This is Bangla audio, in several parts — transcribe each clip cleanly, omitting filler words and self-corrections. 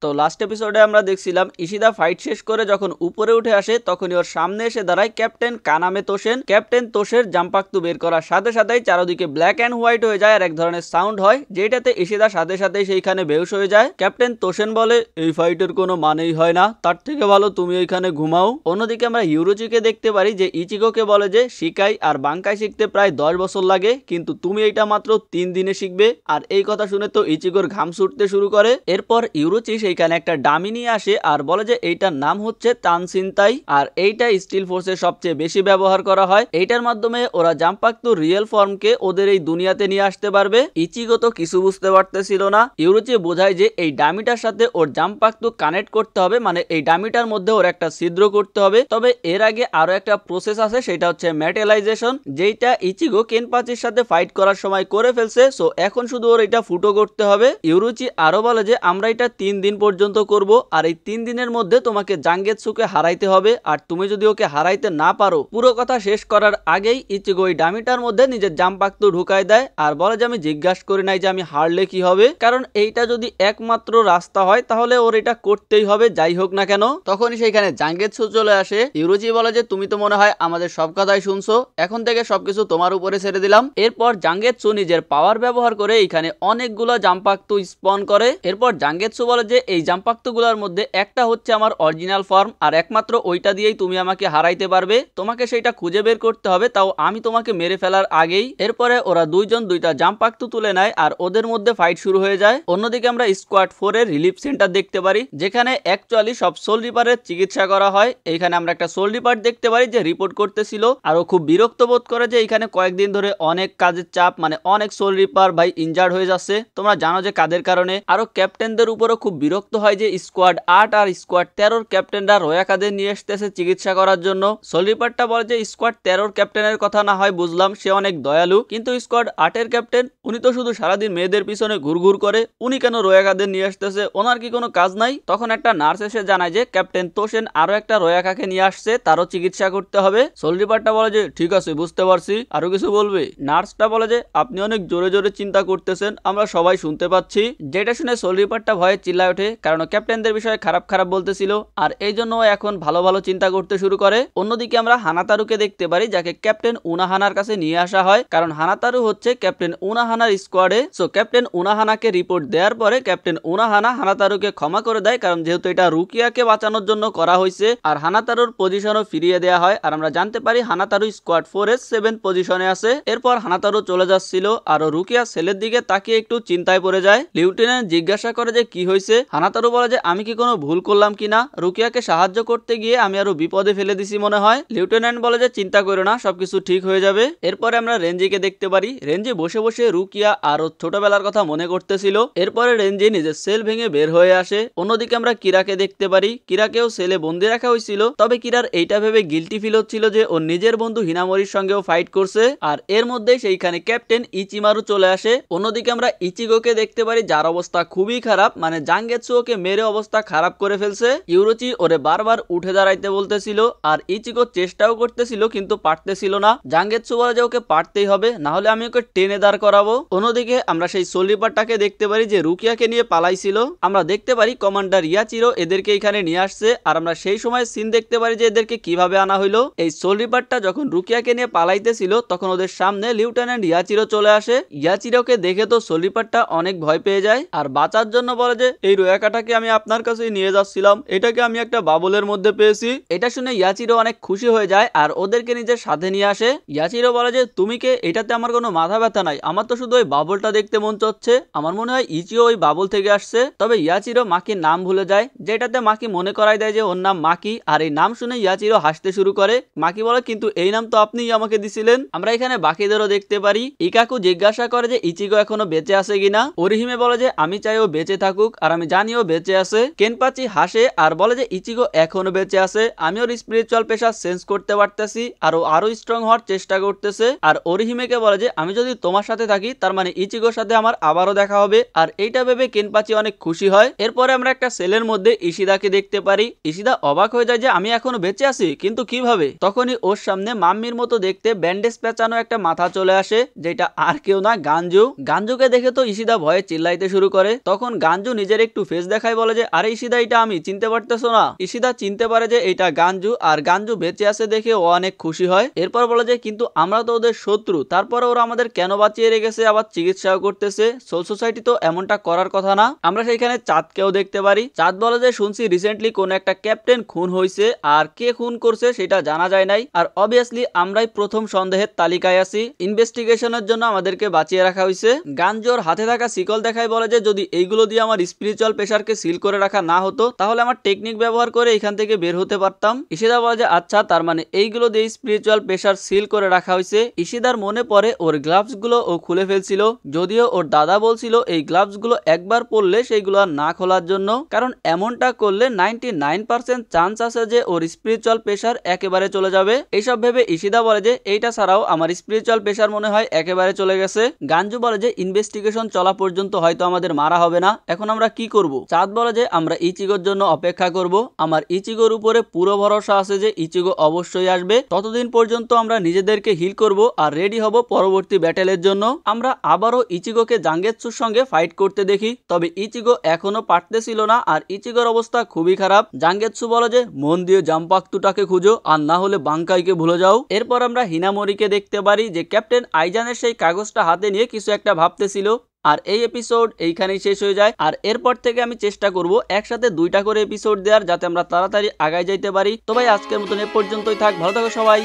তো লাস্ট এপিসোডে আমরা দেখছিলাম ইশিদা ফাইট শেষ করে যখন উপরে উঠে আসে তখনই ওর সামনে এসে দাঁড়ায় ক্যাপ্টেন কানামে তোশেন। ক্যাপ্টেন তোষের জাম্পাক্তু বের করার সাথে সাথেই চারদিকে ব্ল্যাক অ্যান্ড হোয়াইট হয়ে যায় আর এক ধরনের সাউন্ড হয়, যেটাতে ইশিদা সাথে সাথেই সেইখানে বেহুশ হয়ে যায়। ক্যাপ্টেন তোশেন বলে, এই ফাইটের কোনো মানেই হয় না, তার থেকে ভালো তুমি এইখানে ঘুমাও। অন্যদিকে আমরা ইউরোচিকে দেখতে পারি যে ইচিগোকে বলে যে শিকাই আর বাঙ্কাই শিখতে প্রায় 10 বছর লাগে, কিন্তু তুমি এইটা মাত্র 3 দিনে শিখবে। আর এই কথা শুনে তো ইচিগোর ঘাম ছুটতে শুরু করে। এরপর ইউরোচি সেইখানে একটা ডামি নিয়ে আসে আর বলে যে এইটার নাম হচ্ছে তানসিনতাই, আর এইটা স্টিল ফোর্সে সবচেয়ে বেশি ব্যবহার করা হয়। এইটার মাধ্যমে ওরা জাম্পাক্তুর রিয়েল ফর্মকে ওদের এই দুনিয়াতে নিয়ে আসতে পারবে। ইচিগো তো কিছু বুঝতে পারতেছিল না। ইউরোচি বোঝায় যে এই ডামিটার সাথে ওর জাম্পাক্তু কানেক্ট করতে হবে, মানে এই ডামিটার মধ্যে ওর একটা ছিদ্র করতে হবে। তবে এর আগে আরো একটা প্রসেস আছে, সেটা হচ্ছে মেটালাইজেশন, যেটা ইচিগো কেনপাচির সাথে ফাইট করার সময় করে ফেলছে। সো এখন শুধু ওর এটা ফুটো করতে হবে। ইউরোচি আরো বলে যে আমরা এটা 3 দিন পর্যন্ত করব, আর এই 3 দিনের মধ্যে তোমাকে জাঙ্গেৎসুকে হারাইতে হবে, আর তুমি যদি ওকে হারাইতে না পারো, পুরো কথা শেষ করার আগেই ইচিগো এই ডামিটার মধ্যে নিজের জাম্পাক্তু ঢুকাই দেয় আর বলে যে আমি জিজ্ঞাসা করি নাই যে আমি হারলে কি হবে, কারণ এইটা যদি একমাত্র রাস্তা হয় তাহলে ওর এটা করতেই হবে যাই হোক না কেন। তখনই সেইখানে জাঙ্গেৎসু চলে আসে। ইউরোচি বলে যে তুমি তো মনে হয় আমাদের সব কথাই শুনছো, এখন থেকে সবকিছু তোমার উপরে ছেড়ে দিলাম। এরপর জাঙ্গেৎসু নিজের পাওয়ার ব্যবহার করে এখানে অনেকগুলো জাম্পাক্তু স্পন করে। এরপর জাঙ্গেৎসু বলে যে এই জাম্পাক্তুগুলোর মধ্যে একটা হচ্ছে আমার অরিজিনাল ফর্ম, আর একমাত্র ওইটা দিয়েই তুমি আমাকে হারাইতে পারবে, তোমাকে সেটা খুঁজে বের করতে হবে, তাও আমি তোমাকে মেরে ফেলার আগেই। এরপরে ওরা দুইজন দুইটা জাম্পাক্তু তুলে নেয় আর ওদের মধ্যে ফাইট শুরু হয়ে যায়। অন্যদিকে আমরা স্কোয়াড 4 এর রিলিফ সেন্টার দেখতে পারি, যেখানে অ্যাকচুয়ালি সব সোল রিপারের চিকিৎসা করা হয়। এইখানে আমরা একটা সোল রিপার দেখতে পারি যে রিপোর্ট করতেছিল আর ও খুব বিরক্ত বোধ করে যে এইখানে কয়েকদিন ধরে অনেক কাজের চাপ, মানে অনেক সোল রিপার ভাই ইনজার্ড হয়ে যাচ্ছে, তোমরা জানো যে কাদের কারণে। আরো ক্যাপ্টেনদের উপরও খুব বিরক্ত হয় যে স্কোয়াড 8 আর স্কোয়াড 13 ক্যাপ্টেনরা রয়াকাদের নিয়ে আসতেছে চিকিৎসা করার জন্য। সোল রিপারটা বলে যে স্কোয়াড 13 ক্যাপ্টেনের কথা না হয় বুঝলাম, সে অনেক দয়ালু, কিন্তু স্কোয়াড 8 এর ক্যাপ্টেন উনি তো শুধু সারাদিন মেয়েদের পিছনে ঘুরঘুর করে, উনি কেন রয়াকাদের নিয়ে আসতেছে, ওনার কি কোনো কাজ নাই? তখন একটা নার্স এসে জানায় যে ক্যাপ্টেন তোশেন আরো একটা রয়াকাকে নিয়ে আসছে, তারও চিকিৎসা করতে হবে। সোল রিপারটা বলে যে ঠিক আছে বুঝতে পারছি, আরো কিছু বলবে? নার্সটা বলে যে আপনি অনেক জোরে জোরে চিন্তা করতেছেন, আমরা সবাই শুনতে পাচ্ছি। যেটা শুনে সোল রিপারটা ভয়ে চিল্লায় ওঠে, কারণ ক্যাপ্টেনদের বিষয়ে খারাপ খারাপ বলতেছিল, আর এই জন্য এখন ভালো ভালো চিন্তা করতে শুরু করে। অন্যদিকে আমরা হানাতারুকে দেখতে পারি, যাকে ক্যাপ্টেন উনাহানার কাছে নিয়ে আসা হয়, কারণ হানাতারু হচ্ছে ক্যাপ্টেন উনাহানার স্কোয়াডে। সো ক্যাপ্টেন উনাহানাকে রিপোর্ট দেওয়ার পরে ক্যাপ্টেন উনাহানা হানাতারুকে ক্ষমা করে দেয়, কারণ যেহেতু এটা রুকিয়াকে বাঁচানোর জন্য করা হয়েছে, আর হানাতারুর পজিশনও ফিরিয়ে দেওয়া হয়। আর আমরা জানতে পারি হানাতারু স্কোয়াড 4 এর 7 পজিশনে আছে। এরপর হানাতারু চলে যাচ্ছিল আর রুকিয়া ছেলের দিকে তাকিয়ে একটু চিন্তায় পড়ে যায়। লিউটেন্যান্ট জিজ্ঞাসা করে যে কি হয়েছে। হানাতারু বলে যে আমি কি কোনো ভুল করলাম কিনা, রুকিয়াকে সাহায্য করতে গিয়ে আমি আরো বিপদে ফেলে দিছি মনে হয়। লিউটেন্যান্ট বলে যে চিন্তা করো না, সবকিছু ঠিক হয়ে যাবে। এরপরে আমরা রেঞ্জিকে দেখতে পারি, রেঞ্জি বসে বসে রুকিয়া আর ছোটবেলার কথা মনে করতেছিল। এরপরে রেঞ্জি নিজের সেল ভেঙে বের হয়ে আসে। অন্যদিকে আমরা কিরাকে দেখতে পারি, কিরাকেও সেলে বন্দি রাখা হয়েছিল, তবে কিরার এইটা ভেবে গিলটি ফিল হচ্ছিল যে ওর নিজের বন্ধু হিনামরির সঙ্গেও ফাইট করছে, আর এর মধ্যে সেইখানে ক্যাপ্টেন ইচিমারু চলে আসে। অন্যদিকে আমরা ইচিগোকে দেখতে পারি, যার অবস্থা খুবই খারাপ, মানে জাঙ্গেৎসু ওকে মেরে অবস্থা খারাপ করে ফেলছে। ইউরোচি ওরে বারবার উঠে দাঁড়াইতে বলতেছিল, আর ইচিগো চেষ্টাও করতেছিল কিন্তু পারতেছিল না। জাঙ্গেৎসু বলে যে ওকে পারতেই হবে, না হলে আমি ওকে টেনে দাঁড় করাবো। অন্যদিকে আমরা সেই সোল রিপারটাকে দেখতে পারি যে রুকিয়াকে নিয়ে পালাইছিল। আমরা দেখতে পারি কমান্ডার ইয়াচিরো এদেরকে এখানে নিয়ে আসছে, আর আমরা সেই সময় সিন দেখতে পারি যে এদেরকে কিভাবে আনা হইলো। এই সোল রিপারটা যখন রুকিয়াকে নিয়ে পালাইতেছিল তখন ওদের সামনে লিউটেন্যান্ট ইয়াচিরো চলে আসে। ইয়াচিরোকে দেখে তো সোল রিপারটা অনেক ভয় পেয়ে যায়, আর বাঁচার জন্য বলে যে এই রয়াকাটাকে আমি আপনার কাছে নিয়ে যাচ্ছিলাম, এটাকে আমি একটা বাবলের মধ্যে পেয়েছি। এটা শুনে ইয়াচিরো অনেক খুশি হয়ে যায় আর ওদেরকে নিজের সাথে নিয়ে আসে। ইয়াচিরো বলে যে তুমি কে, এটাতে আমার কোনো মাথা ব্যথা নাই, আমার তো শুধু ওই বাবলটা দেখতে মন চাচ্ছে, আমার মনে হয় ইচিও ওই বাবল থেকে আসছে। তবে ইয়াচিরো মাকির নাম ভুলে যায়, যেটাতে মাকি মনে করাই দেয় যে ওর নাম মাকি, আর এই নাম শুনে ইয়াচিরো হাসতে শুরু করে। মাকি বলে কিন্তু এই নাম তো আপনিই আমাকে দিছিলেন। আমরা এখানে বাকিদেরও দেখতে পারি। ইকাকু জিজ্ঞাসা করে যে ইচিগো এখনো বেঁচে আছে কিনা। ওরিহিমে বলে যে আমি চাই ও বেঁচে থাকুক, আর আমি জানি ও বেঁচে আছে। কেনপাচি হাসে আর বলে যে ইচিগো এখনো বেঁচে আছে, আমি ওর স্পিরিচুয়াল পেশা চেঞ্জ করতে পারতেছি, আর ও আরো স্ট্রং হওয়ার চেষ্টা করতেছে। আর ওরিহিমেকে বলে যে আমি যদি তোমার সাথে থাকি তার মানে ইচিগোর সাথে আমার আবারও দেখা হবে, আর এইটা ভেবে কেনপাচি অনেক খুশি হয়। এরপরে আমরা একটা সেলের মধ্যে ইশিদাকে দেখতে পারি। ইশিদা অবাক হয়ে যায় যে আমি এখনো বেঁচে আছি, কিন্তু কিভাবে? তখনই ওর সামনে মাম্মির মতো দেখতে ব্যান্ডেজ পেঁচানো একটা মাথা চলে আসে, যেটা আর কেউ না গাঞ্জু। গাঞ্জুকে দেখে তো ইশিদা ভয়ে চিল্লাইতে শুরু করে। তখন গাঞ্জু নিজের একটু ফেস দেখায় বলে যে আরে ইশিদা এটা আমি, চিনতে পারতেছো না? ইশিদা চিনতে পারে যে এটা গাঞ্জু, আর গাঞ্জু বেঁচে আছে দেখে ও অনেক খুশি হয়। এরপর বলে যে কিন্তু আমরা তো ওদের শত্রু, তারপরে ওরা আমাদের কেন বাঁচিয়ে রেখেছে, আবার চিকিৎসাও করতেছে। সোল সোসাইটি তো এমনটা করার কথা না। আমরা সেখানে চাঁদকেও দেখতে পারি। চাঁদ বলে যে শুনছি রিসেন্টলি কোন একটা ক্যাপ্টেন খুন হয়েছে, আর কে খুন করছে সেটা জানা যায় নাই, আর অবভিয়াসলি আমরাই প্রথম সন্দেহের তালিকায় আছি। ইনভেস্টিগেশনের জন্য আমাদেরকে বাঁচিয়ে রাখা হয়েছে। গাঞ্জুর হাতে থাকা শিকল দেখায় বলে যে যদি এইগুলো দিয়ে আমার স্পিরিচুয়াল প্রেশারকে সিল করে রাখা না হতো তাহলে আমার টেকনিক ব্যবহার করে এখান থেকে বের হতে পারতাম। ইশিদা বলে যে আচ্ছা, তার মানে এইগুলো দিয়ে স্পিরিচুয়াল প্রেশার সিল করে রাখা হয়েছে। ইশিদার মনে পড়ে ওর গ্লাভস গুলো ও খুলে ফেলছিল, যদিও ওর দাদা বলছিল এই গ্লাভস গুলো একবার পরলে সেইগুলো আর না খোলার জন্য, কারণ এমনটা করলে 99% চান্স আছে যে ওর স্পিরিচুয়াল প্রেশার একেবারে চলে যাবে। এইসব ভেবে ইশিদা বলে যে এইটা ছাড়াও আমার স্পিরিচুয়াল প্রেশার মনে হয় একেবারে চলে গেছে। গাঞ্জু বলে যে ইনভেস্টিগেশন চলা পর্যন্ত হয়তো আমাদের মারা হবে না, এখন আমরা কি করব? চাঁদ বলে যে আমরা ইচিগোর জন্য অপেক্ষা করব। আমার ইচিগোর উপরে পুরো ভরসা আছে যে ইচিগো অবশ্যই আসবে। ততদিন পর্যন্ত আমরা নিজেদেরকে হিল করব আর রেডি হব পরবর্তী ব্যাটেলের জন্য। আমরা আবারও ইচিগোকে জাঙ্গেৎসুর সঙ্গে ফাইট করতে দেখি, তবে ইচিগো এখনো পারতেছিল না, আর ইচিগোর অবস্থা খুবই খারাপ। জাঙ্গেৎসু বলে যে মন দিয়ে জাম্পাক্তুটাকে খুঁজো, আর না হলে বাঙ্কাইকে ভুলে যাও। এরপর আমরা হিনামোরিকে দেখতে পারি যে ক্যাপ্টেন আইজানের সেই কাগজটা হাতে নিয়ে কিছু একটা ভাবতেছিল। আর এই এপিসোড এইখানেই শেষ হয়ে যায়। আর এরপর থেকে আমি চেষ্টা করব একসাথে 2টা করে এপিসোড দেওয়ার, যাতে আমরা তাড়াতাড়ি আগায় যাইতে পারি। তো ভাই আজকের মতন এ পর্যন্তই থাক, ভালো থাকো সবাই,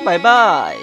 বাই বাই।